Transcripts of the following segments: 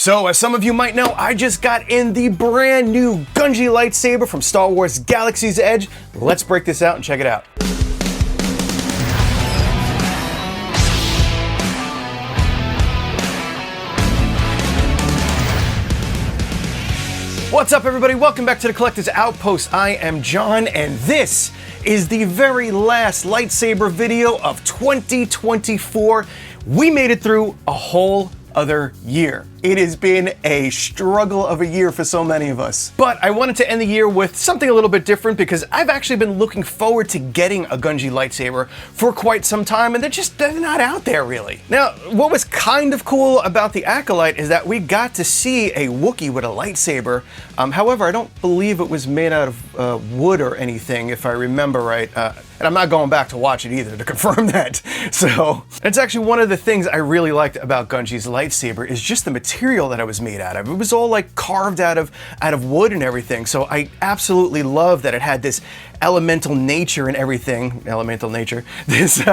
So, as some of you might know, I just got in the brand new Gungi Lightsaber from Star Wars Galaxy's Edge. Let's break this out and check it out. What's up, everybody? Welcome back to the Collector's Outpost. I am John, and this is the very last lightsaber video of 2024. We made it through a whole other year. It has been a struggle of a year for so many of us. But I wanted to end the year with something a little bit different because I've actually been looking forward to getting a Gungi lightsaber for quite some time, and they're not out there really. Now, what was kind of cool about the Acolyte is that we got to see a Wookiee with a lightsaber. However, I don't believe it was made out of wood or anything, if I remember right. And I'm not going back to watch it either to confirm that. So, it's actually one of the things I really liked about Gungi's lightsaber is just the material that it was made out of. It was all like carved out of wood and everything. So I absolutely love that it had this elemental nature and everything. Elemental nature. This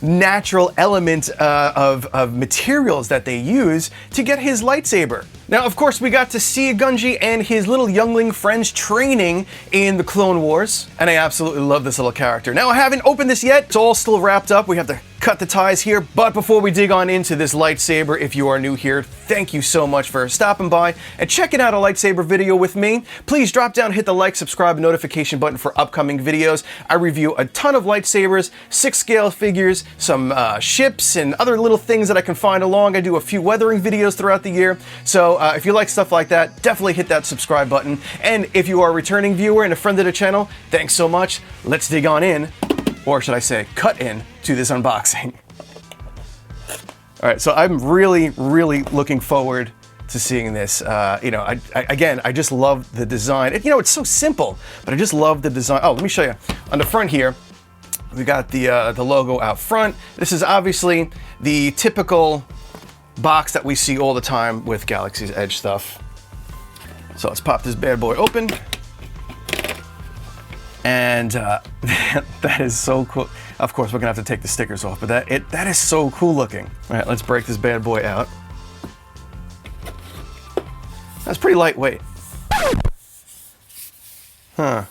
natural element of materials that they use to get his lightsaber. Now, of course, we got to see Gungi and his little youngling friends training in the Clone Wars, and I absolutely love this little character. Now, I haven't opened this yet. It's all still wrapped up. We have to cut the ties here, but before we dig on into this lightsaber, if you are new here, thank you so much for stopping by and checking out a lightsaber video with me. Please drop down, hit the like, subscribe, notification button for upcoming videos. I review a ton of lightsabers, 6-scale figures, some ships, and other little things that I can find along. I do a few weathering videos throughout the year, so if you like stuff like that, definitely hit that subscribe button. And if you are a returning viewer and a friend of the channel, thanks so much. Let's dig on in, or should I say, cut in to this unboxing. All right, so I'm really looking forward to seeing this. You know, I just love the design. You know, it's so simple, but I just love the design. Oh, let me show you. On the front here, we got the logo out front. This is obviously the typical box that we see all the time with Galaxy's Edge stuff. So let's pop this bad boy open. And that is so cool. Of course, we're gonna have to take the stickers off, but that is so cool looking. All right, let's break this bad boy out. That's pretty lightweight. Huh.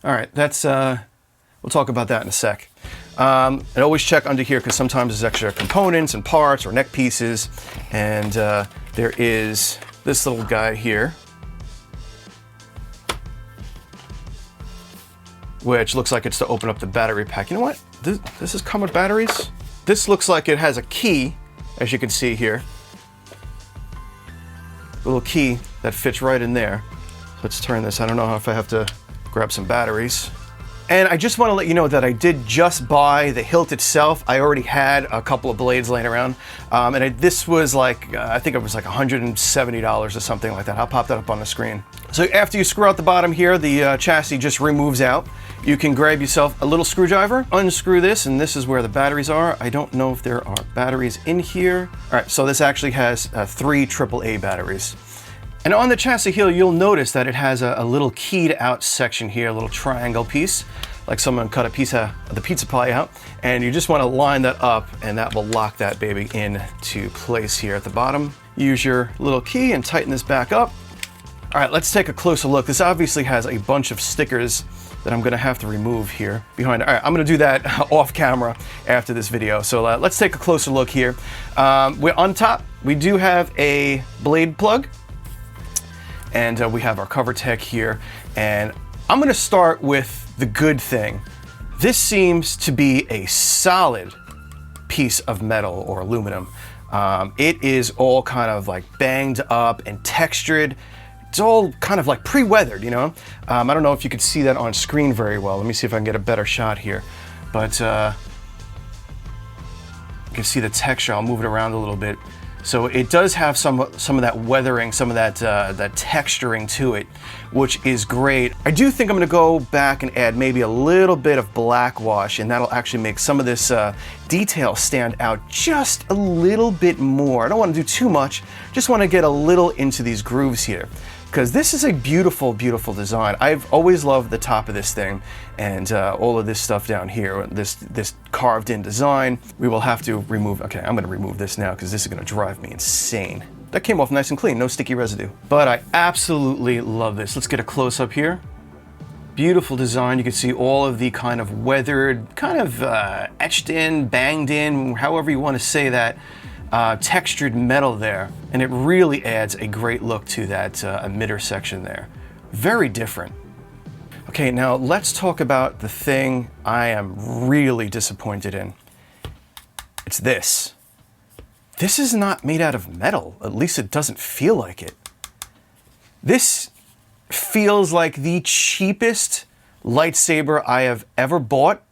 All right, that's we'll talk about that in a sec. And always check under here because sometimes there's extra components and parts or neck pieces. And there is this little guy here, which looks like it's to open up the battery pack. You know what? This is come with batteries. This looks like it has a key, as you can see here. A little key that fits right in there. Let's turn this. I don't know if I have to grab some batteries. And I just want to let you know that I did just buy the hilt itself. I already had a couple of blades laying around. This was like, I think it was like $170 or something like that. I'll pop that up on the screen. So after you screw out the bottom here, the chassis just removes out. You can grab yourself a little screwdriver, unscrew this, and this is where the batteries are. I don't know if there are batteries in here. All right, so this actually has 3 AAA batteries. And on the chassis here, you'll notice that it has a little keyed out section here, a little triangle piece, like someone cut a piece of the pizza pie out. And you just want to line that up, and that will lock that baby into place here at the bottom. Use your little key and tighten this back up. All right, let's take a closer look. This obviously has a bunch of stickers that I'm gonna have to remove here behind. All right, I'm gonna do that off camera after this video. So let's take a closer look here. We're on top. We do have a blade plug. And we have our cover tech here. And I'm gonna start with the good thing. This seems to be a solid piece of metal or aluminum. It is all kind of like banged up and textured. It's all kind of like pre-weathered, you know? I don't know if you could see that on screen very well. Let me see if I can get a better shot here. But you can see the texture. I'll move it around a little bit. So it does have some of that weathering, some of that texturing to it, which is great. I do think I'm gonna go back and add maybe a little bit of black wash, and that'll actually make some of this detail stand out just a little bit more. I don't wanna do too much, just wanna get a little into these grooves here. because this is a beautiful, beautiful design. I've always loved the top of this thing and all of this stuff down here, this carved in design. We will have to remove, okay, I'm gonna remove this now because this is gonna drive me insane. That came off nice and clean, no sticky residue. But I absolutely love this. Let's get a close up here. Beautiful design. You can see all of the kind of weathered, kind of etched in, banged in, however you want to say that, textured metal there. And it really adds a great look to that emitter section there. Very different. Okay, now let's talk about the thing I am really disappointed in. It's this. This is not made out of metal. At least it doesn't feel like it. This feels like the cheapest lightsaber I have ever bought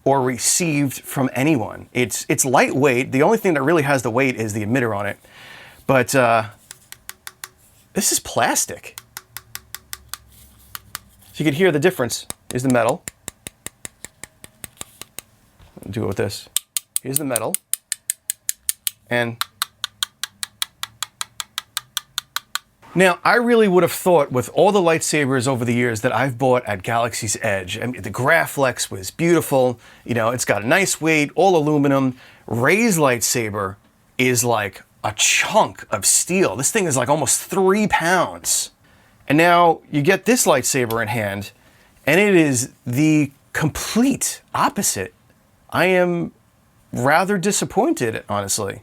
or received from anyone. It's lightweight. The only thing that really has the weight is the emitter on it. But this is plastic. So you can hear the difference. Here's the metal. I'll do it with this. Here's the metal. And now, I really would have thought with all the lightsabers over the years that I've bought at Galaxy's Edge, I mean, the Graflex was beautiful, you know, it's got a nice weight, all aluminum. Ray's lightsaber is like a chunk of steel. This thing is like almost 3 pounds. And now you get this lightsaber in hand, and it is the complete opposite. I am rather disappointed, honestly.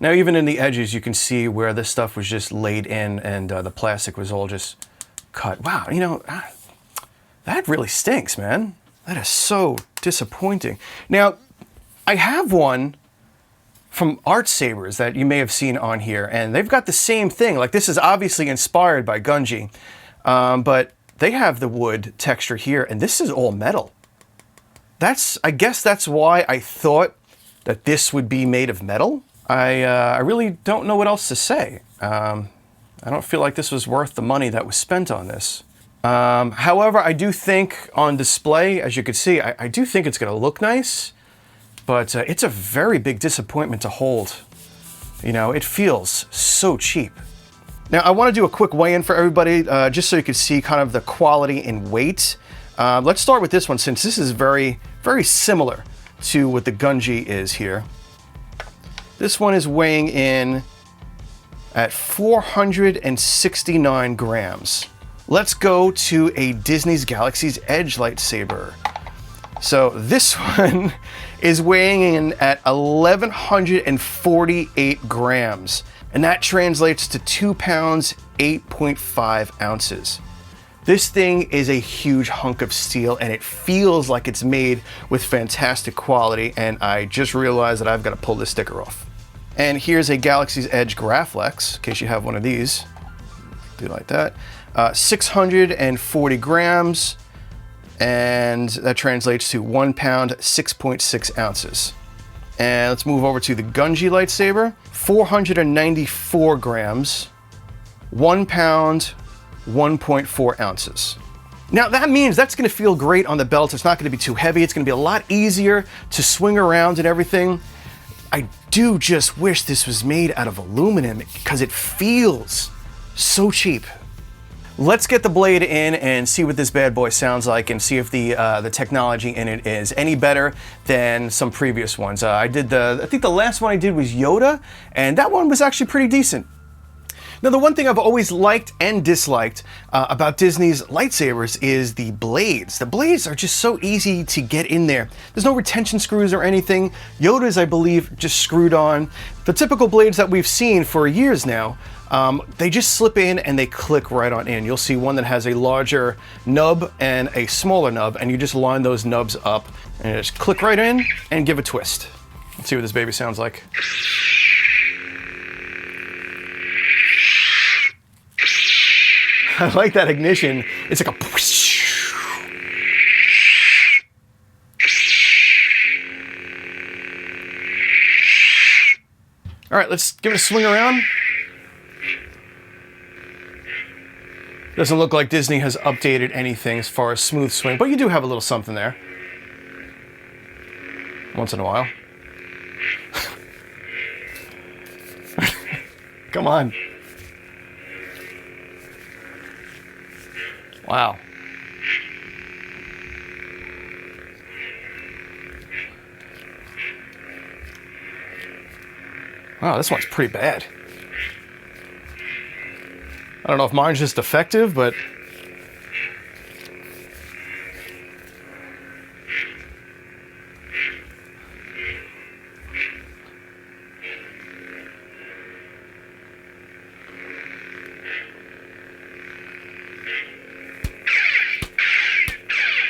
Now, even in the edges, you can see where this stuff was just laid in and the plastic was all just cut. Wow, you know, that really stinks, man. That is so disappointing. Now, I have one from Art Sabers that you may have seen on here, and they've got the same thing. Like, this is obviously inspired by Gungi, but they have the wood texture here, and this is all metal. I guess that's why I thought that this would be made of metal. I really don't know what else to say. I don't feel like this was worth the money that was spent on this. However, I do think on display, as you can see, I do think it's going to look nice, but it's a very big disappointment to hold. You know, it feels so cheap. Now, I want to do a quick weigh-in for everybody, just so you can see kind of the quality and weight. Let's start with this one, since this is very, very similar to what the Gungi is here. This one is weighing in at 469 grams. Let's go to a Disney's Galaxy's Edge lightsaber. So this one is weighing in at 1,148 grams, and that translates to 2 pounds, 8.5 ounces. This thing is a huge hunk of steel, and it feels like it's made with fantastic quality, and I just realized that I've got to pull this sticker off. And here's a Galaxy's Edge Graflex, in case you have one of these. Do it like that. 640 grams, and that translates to 1 pound, 6.6 ounces. And let's move over to the Gungi lightsaber. 494 grams, 1 pound, 1.4 ounces. Now that means that's going to feel great on the belt. It's not going to be too heavy. It's going to be a lot easier to swing around and everything. I do just wish this was made out of aluminum because it feels so cheap. Let's get the blade in and see what this bad boy sounds like and see if the technology in it is any better than some previous ones. I think the last one I did was Yoda, and that one was actually pretty decent. Now, the one thing I've always liked and disliked about Disney's lightsabers is the blades. The blades are just so easy to get in there. There's no retention screws or anything. Yoda's, I believe, just screwed on. The typical blades that we've seen for years now, they just slip in and they click right on in. You'll see one that has a larger nub and a smaller nub, and you just line those nubs up and just click right in and give a twist. Let's see what this baby sounds like. I like that ignition. It's like a whoosh. All right, let's give it a swing around. Doesn't look like Disney has updated anything as far as smooth swing, but you do have a little something there. Once in a while. Come on. Wow. Wow, this one's pretty bad. I don't know if mine's just defective, but...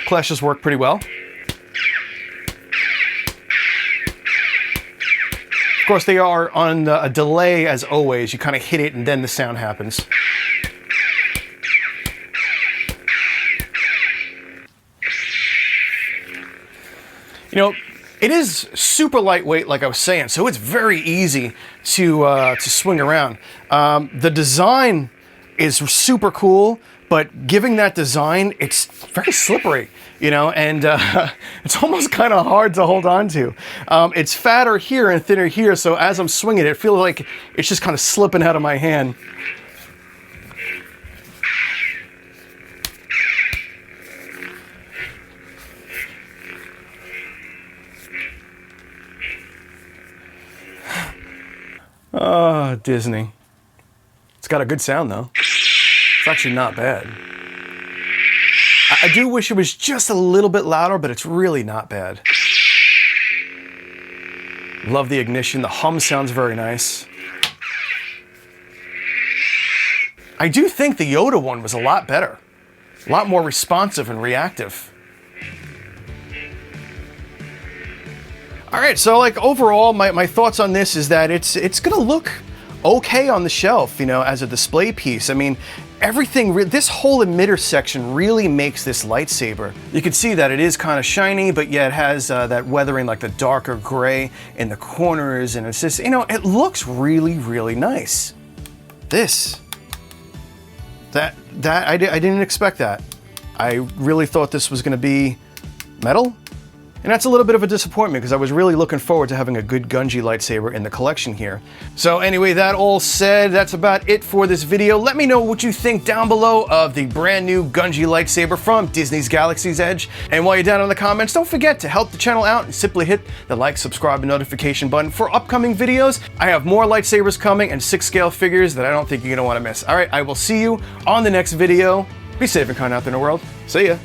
clashes work pretty well. Of course, they are on a delay as always. You kind of hit it and then the sound happens. You know, it is super lightweight, like I was saying, so it's very easy to swing around. The design is super cool, but giving that design, it's very slippery, you know, and it's almost kind of hard to hold on to. It's fatter here and thinner here, so as I'm swinging it, it feels like it's just kind of slipping out of my hand. Oh, Disney. It's got a good sound, though. It's actually not bad. I do wish it was just a little bit louder, but it's really not bad. Love the ignition. The hum sounds very nice. I do think the Yoda one was a lot better. A lot more responsive and reactive. All right, so like overall, my thoughts on this is that it's gonna look okay on the shelf, you know, as a display piece. I mean, everything, this whole emitter section really makes this lightsaber. You can see that it is kind of shiny, but yet it has that weathering, like the darker gray in the corners, and it's just, you know, it looks really, really nice. I didn't expect that. I really thought this was gonna be metal. And that's a little bit of a disappointment because I was really looking forward to having a good Gungi lightsaber in the collection here. So anyway, that all said, that's about it for this video. Let me know what you think down below of the brand new Gungi lightsaber from Disney's Galaxy's Edge. And while you're down in the comments, don't forget to help the channel out and simply hit the like, subscribe, and notification button for upcoming videos. I have more lightsabers coming and 6-scale figures that I don't think you're gonna wanna miss. All right, I will see you on the next video. Be safe and kind out there in the world. See ya.